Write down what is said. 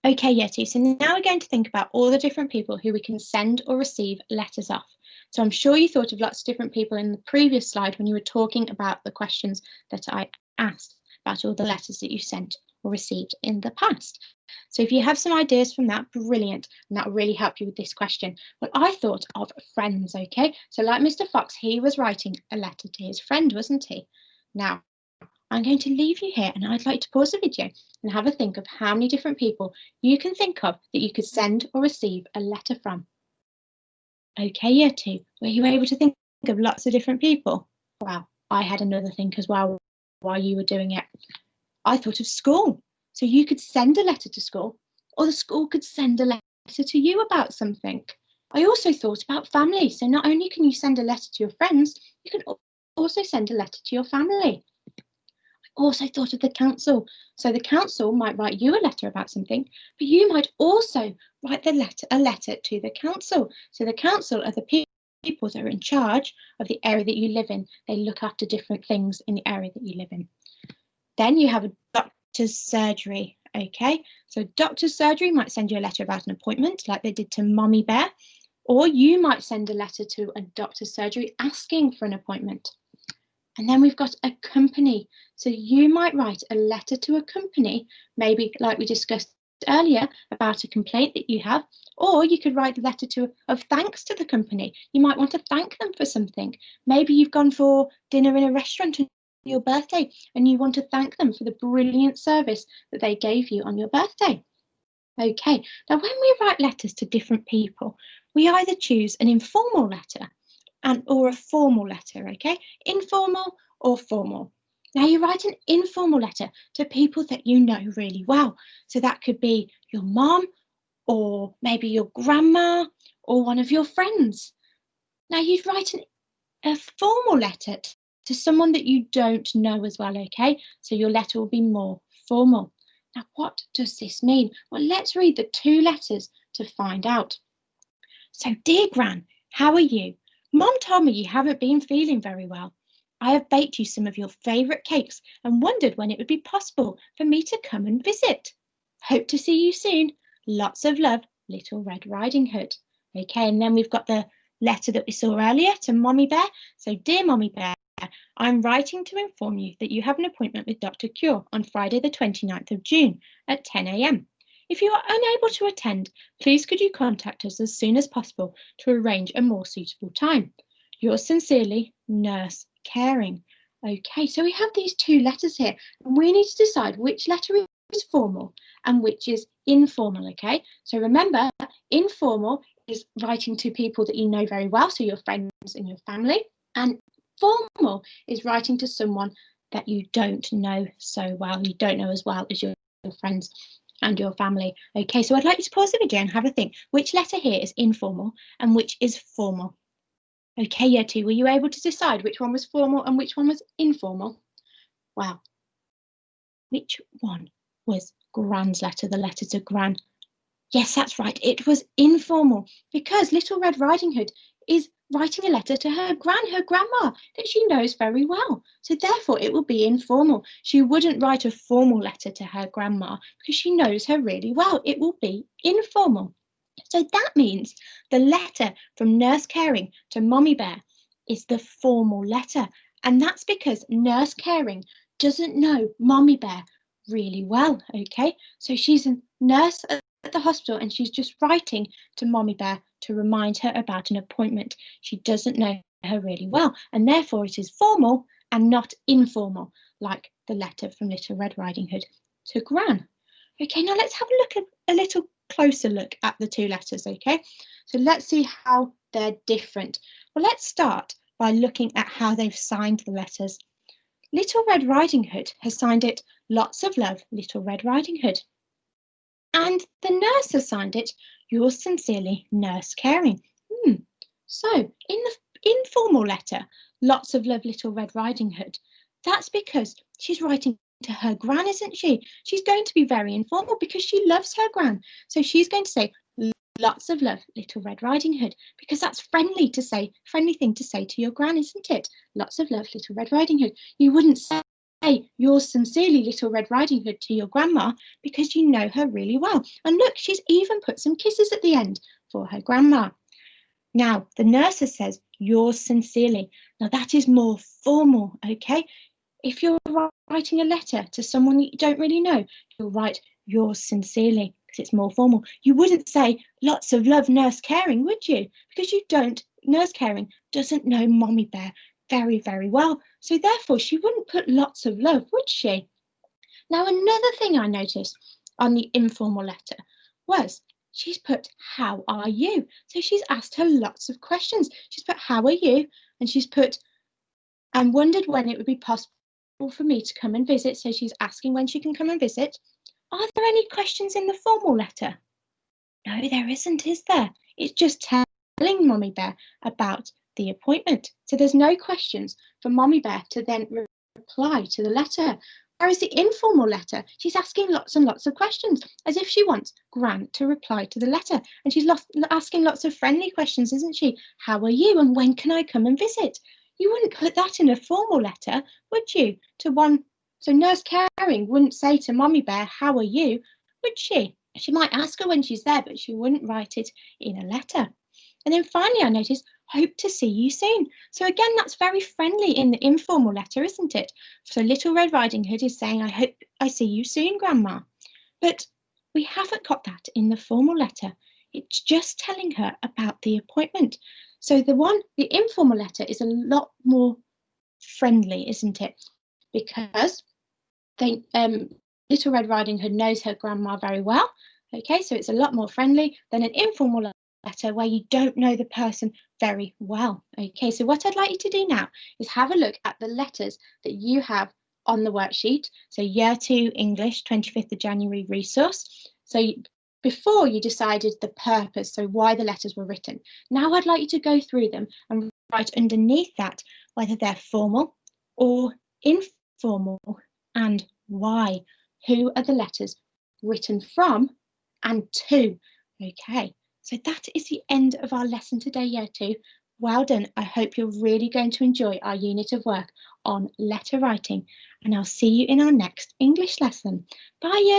Okay, Yeti, so now we're going to think about all the different people who we can send or receive letters off. So I'm sure you thought of lots of different people in the previous slide when you were talking about the questions that I asked about all the letters that you sent or received in the past. So if you have some ideas from that, brilliant, and that will really help you with this question. Well, I thought of friends, okay? So like Mr. Fox, he was writing a letter to his friend, wasn't he? Now, I'm going to leave you here and I'd like to pause the video and have a think of how many different people you can think of that you could send or receive a letter from. Okay, year two, were you able to think of lots of different people? Wow, I had another think as well while you were doing it. I thought of school. So you could send a letter to school, or the school could send a letter to you about something. I also thought about family. So not only can you send a letter to your friends, you can also send a letter to your family. Also thought of the council. So the council might write you a letter about something, but you might also write a letter to the council. So the council are the people that are in charge of the area that you live in. They look after different things in the area that you live in. Then you have a doctor's surgery. Okay, so doctor's surgery might send you a letter about an appointment like they did to Mommy Bear, or you might send a letter to a doctor's surgery asking for an appointment. And then we've got a company. So you might write a letter to a company, maybe like we discussed earlier about a complaint that you have, or you could write a letter of thanks to the company. You might want to thank them for something. Maybe you've gone for dinner in a restaurant on your birthday and you want to thank them for the brilliant service that they gave you on your birthday. Okay, now when we write letters to different people, we either choose an informal letter or a formal letter, okay? Informal or formal. Now you write an informal letter to people that you know really well. So that could be your mom or maybe your grandma or one of your friends. Now you'd write a formal letter to someone that you don't know as well, okay? So your letter will be more formal. Now what does this mean? Well, let's read the two letters to find out. So, dear Gran, how are you? Mom told me you haven't been feeling very well. I have baked you some of your favourite cakes and wondered when it would be possible for me to come and visit. Hope to see you soon. Lots of love, Little Red Riding Hood. Okay, and then we've got the letter that we saw earlier to Mommy Bear. So, dear Mommy Bear, I'm writing to inform you that you have an appointment with Dr. Cure on Friday the 29th of June at 10 a.m. If you are unable to attend, please could you contact us as soon as possible to arrange a more suitable time. Yours sincerely, Nurse Caring. Okay, so we have these two letters here and we need to decide which letter is formal and which is informal, okay? So remember, informal is writing to people that you know very well, so your friends and your family, and formal is writing to someone that you don't know so well, you don't know as well as your friends and your family. Okay, so I'd like you to pause the video and have a think. Which letter here is informal and which is formal? Okay, Yeti, were you able to decide which one was formal and which one was informal? Wow. Which one was Gran's letter, the letter to Gran? Yes, that's right. It was informal because Little Red Riding Hood is writing a letter to her grandma that she knows very well. So therefore it will be informal. She wouldn't write a formal letter to her grandma because she knows her really well. It will be informal. So that means the letter from Nurse Caring to Mommy Bear is the formal letter. And that's because Nurse Caring doesn't know Mommy Bear really well, okay? So she's a nurse at the hospital and she's just writing to Mommy Bear to remind her about an appointment. She doesn't know her really well, and therefore it is formal and not informal, like the letter from Little Red Riding Hood to Gran. Okay, now let's have a look at a little closer look at the two letters, okay? So let's see how they're different. Well, let's start by looking at how they've signed the letters. Little Red Riding Hood has signed it, Lots of Love, Little Red Riding Hood. And the nurse has signed it, Yours sincerely, Nurse Caring. So in the informal letter, Lots of Love, Little Red Riding Hood, that's because she's writing to her Gran, isn't she? She's going to be very informal because she loves her Gran. So she's going to say, Lots of love, Little Red Riding Hood, because that's friendly thing to say to your Gran, isn't it? Lots of love, Little Red Riding Hood. You wouldn't say yours sincerely, Little Red Riding Hood, to your grandma because you know her really well. And look, she's even put some kisses at the end for her grandma. Now, the nurse says, yours sincerely. Now, that is more formal, okay? If you're writing a letter to someone that you don't really know, you'll write yours sincerely because it's more formal. You wouldn't say lots of love, Nurse Caring, would you? Because you don't. Nurse Caring doesn't know Mommy Bear very, very well. So therefore, she wouldn't put lots of love, would she? Now, another thing I noticed on the informal letter was she's put, how are you? So she's asked her lots of questions. She's put, how are you? And she's put, and wondered when it would be possible for me to come and visit. So she's asking when she can come and visit. Are there any questions in the formal letter? No, there isn't, is there? It's just telling Mommy Bear about the appointment. So there's no questions for Mommy Bear to then reply to the letter. Whereas the informal letter, she's asking lots and lots of questions, as if she wants Grant to reply to the letter. And she's asking lots of friendly questions, isn't she? How are you? And when can I come and visit? You wouldn't put that in a formal letter, would you? To one, so Nurse Caring wouldn't say to Mommy Bear, how are you? Would she? She might ask her when she's there, but she wouldn't write it in a letter. And then finally, I noticed, hope to see you soon. So again, that's very friendly in the informal letter, isn't it? So Little Red Riding Hood is saying, I hope I see you soon, Grandma. But we haven't got that in the formal letter. It's just telling her about the appointment. So the informal letter is a lot more friendly, isn't it? Because Little Red Riding Hood knows her grandma very well. Okay, so it's a lot more friendly than an informal letter where you don't know the person very well. Okay, so what I'd like you to do now is have a look at the letters that you have on the worksheet. So Year 2 English, 25th of January resource. So before you decided the purpose, so why the letters were written. Now I'd like you to go through them and write underneath that whether they're formal or informal and why. Who are the letters written from and to? Okay, so that is the end of our lesson today, Year 2. Well done. I hope you're really going to enjoy our unit of work on letter writing, and I'll see you in our next English lesson. Bye, Year